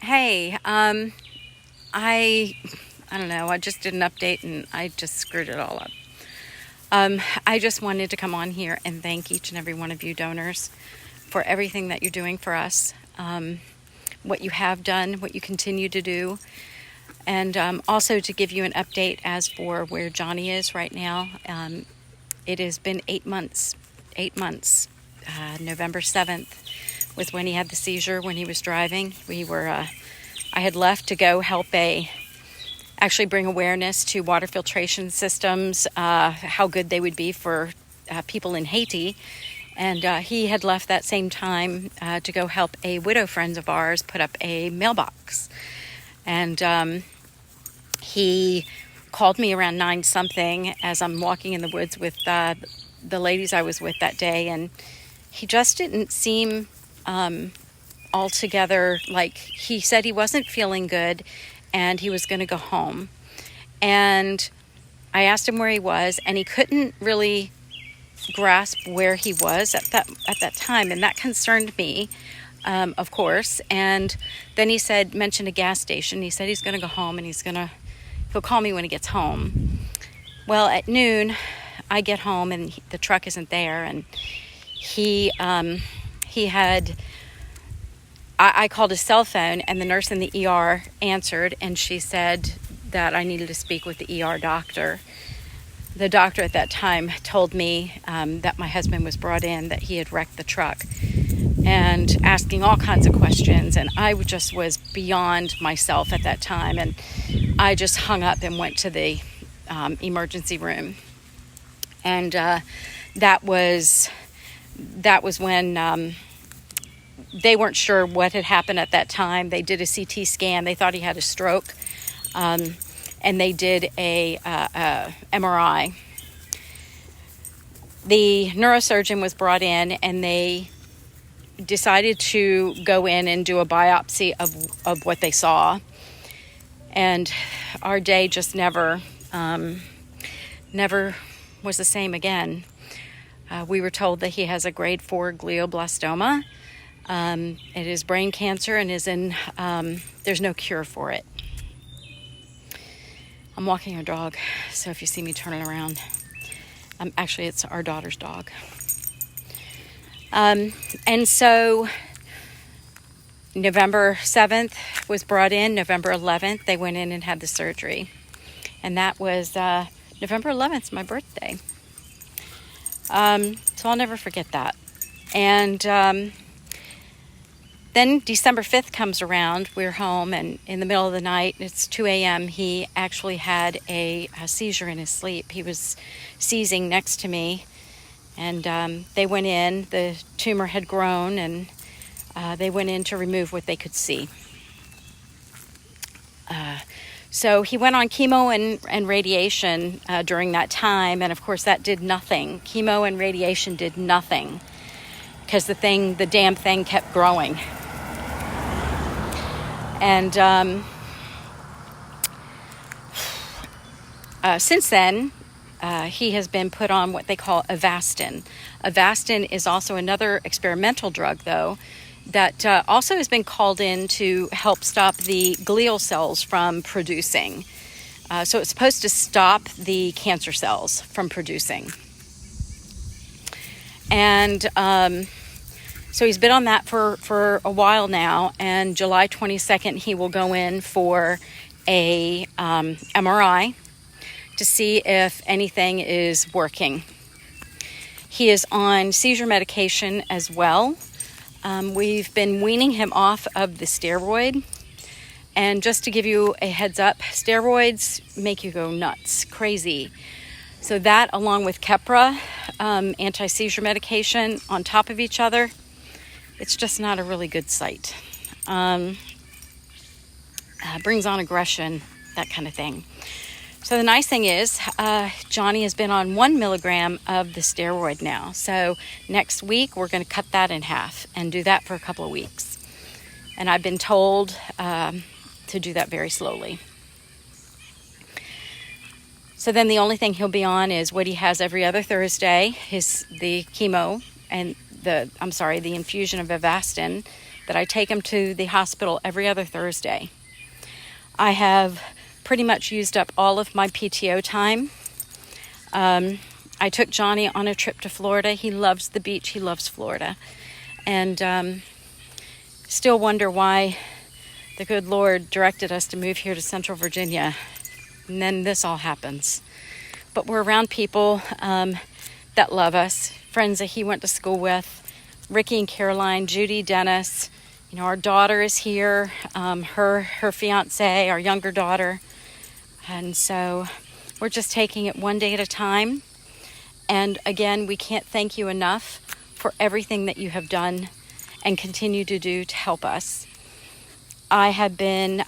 Hey, I don't know. I just did an update and I just screwed it all up. I just wanted to come on here and thank each and every one of you donors for everything that you're doing for us, what you have done, what you continue to do, and also to give you an update as for where Johnny is right now. It has been 8 months. 8 months. November 7th was when he had the seizure when he was driving. I had left to go help actually bring awareness to water filtration systems, how good they would be for people in Haiti. And he had left that same time to go help a widow friend of ours put up a mailbox. And he called me around 9 something as I'm walking in the woods with the ladies I was with that day. And he just didn't seem altogether, like he said he wasn't feeling good and he was going to go home. And I asked him where he was, and he couldn't really grasp where he was at that time, and that concerned me, of course. And then he mentioned a gas station. He said he's going to go home and he'll call me when he gets home. Well, at noon I get home and the truck isn't there, and I called his cell phone, and the nurse in the ER answered, and she said that I needed to speak with the ER doctor. The doctor at that time told me that my husband was brought in, that he had wrecked the truck, and asking all kinds of questions. And I just was beyond myself at that time, and I just hung up and went to the emergency room. And that was when they weren't sure what had happened at that time. They did a CT scan. They thought he had a stroke. And they did a MRI. The neurosurgeon was brought in, and they decided to go in and do a biopsy of what they saw. And our day just never was the same again. We were told that he has a grade 4 glioblastoma. It is brain cancer and there's no cure for it. I'm walking our dog, so if you see me turning around, actually it's our daughter's dog. And so November 7th was brought in. November 11th, they went in and had the surgery. And that was November 11th, my birthday. So I'll never forget that. And then December 5th comes around, we're home, and in the middle of the night, it's 2 a.m., he actually had a seizure in his sleep. He was seizing next to me, and they went in. The tumor had grown, and they went in to remove what they could see. So he went on chemo and radiation during that time, and of course that did nothing. Chemo and radiation did nothing, because the damn thing kept growing. And since then, he has been put on what they call Avastin. Avastin is also another experimental drug, though, that also has been called in to help stop the glial cells from producing. So it's supposed to stop the cancer cells from producing. And so he's been on that for a while now, and July 22nd he will go in for a MRI to see if anything is working. He is on seizure medication as well. We've been weaning him off of the steroid, and just to give you a heads up, steroids make you go nuts, crazy. So that, along with Keppra, anti-seizure medication on top of each other, it's just not a really good sight. Brings on aggression, that kind of thing. So the nice thing is, Johnny has been on 1 milligram of the steroid now. So next week, we're going to cut that in half and do that for a couple of weeks. And I've been told to do that very slowly. So then the only thing he'll be on is what he has every other Thursday, the chemo and the infusion of Avastin that I take him to the hospital every other Thursday. I have pretty much used up all of my PTO time. I took Johnny on a trip to Florida. He loves the beach. He loves Florida. And still wonder why the good Lord directed us to move here to Central Virginia. And then this all happens. But we're around people that love us, friends that he went to school with, Ricky and Caroline, Judy, Dennis. You know, our daughter is here, her fiance, our younger daughter. And so we're just taking it one day at a time. And again, we can't thank you enough for everything that you have done and continue to do to help us. I have been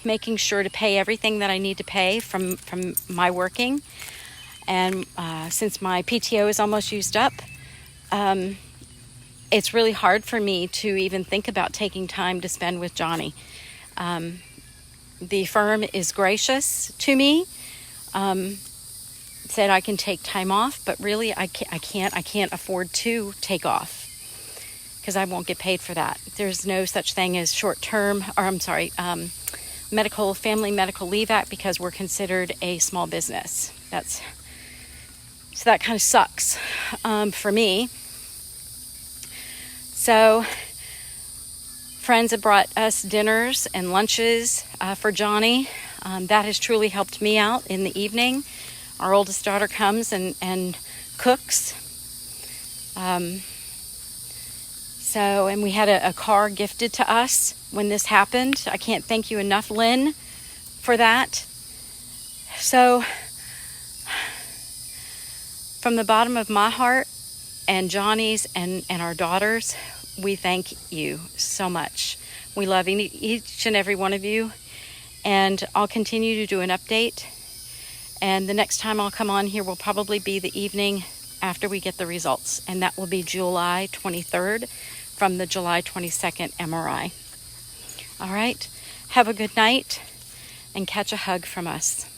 making sure to pay everything that I need to pay from my working. And since my PTO is almost used up, it's really hard for me to even think about taking time to spend with Johnny. The firm is gracious to me, said I can take time off, but really I can't afford to take off because I won't get paid for that. There's no such thing as family medical leave act because we're considered a small business. So that kind of sucks for me. So friends have brought us dinners and lunches for Johnny. That has truly helped me out in the evening. Our oldest daughter comes and cooks. And we had a car gifted to us when this happened. I can't thank you enough, Lynn, for that. So from the bottom of my heart and Johnny's and our daughters, we thank you so much. We love each and every one of you. And I'll continue to do an update. And the next time I'll come on here will probably be the evening after we get the results. And that will be July 23rd from the July 22nd MRI. All right. Have a good night and catch a hug from us.